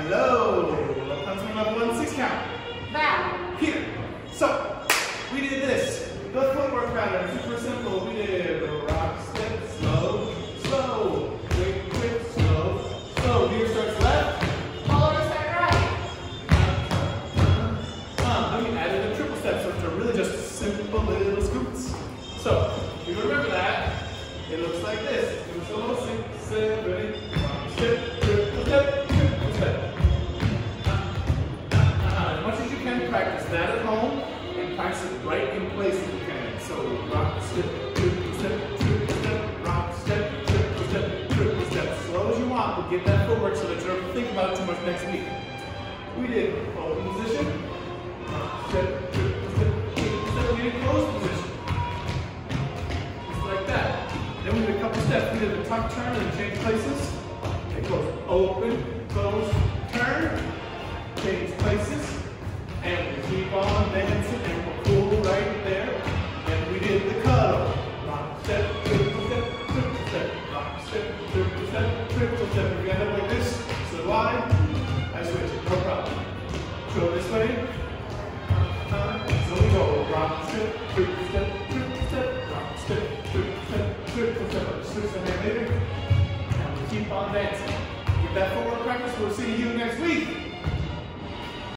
and low. Uptown Swing level 1, 6 count. Back. Here. So, we did this. The footwork pattern, super simple. We did rock, step, slow, slow, quick, quick, slow, slow. Here starts left. Follow start right. Then we added a triple step, so it's really just simple little scoots. So, if you remember that, it looks like this. It was a little 6, 7, 8, rock, step, triple step, triple step. As much as you can, practice that at home and practice it right in place if you can. So, rock, step, triple step, triple step, rock, step, triple step, triple step. Slow as you want, but get that footwork so that you don't think about it too much next week. We did open position, rock, step, triple step, triple step. We did closed position. Just like that. Then we did a couple steps. We did a tuck turn and change places. It goes open, close, turn, change places. And we keep on dancing and we're cool right there. And we did the cuddle. Rock, step, triple step, triple step. Rock, step, triple step, triple step. If you end up like this, so wide, I switch it, no problem. Go this way. So we go. Rock, step, triple step, triple step. Rock, step, triple step, triple step. I'll switch the hand later. And we keep on dancing. Get that footwork practice. We'll see you next week.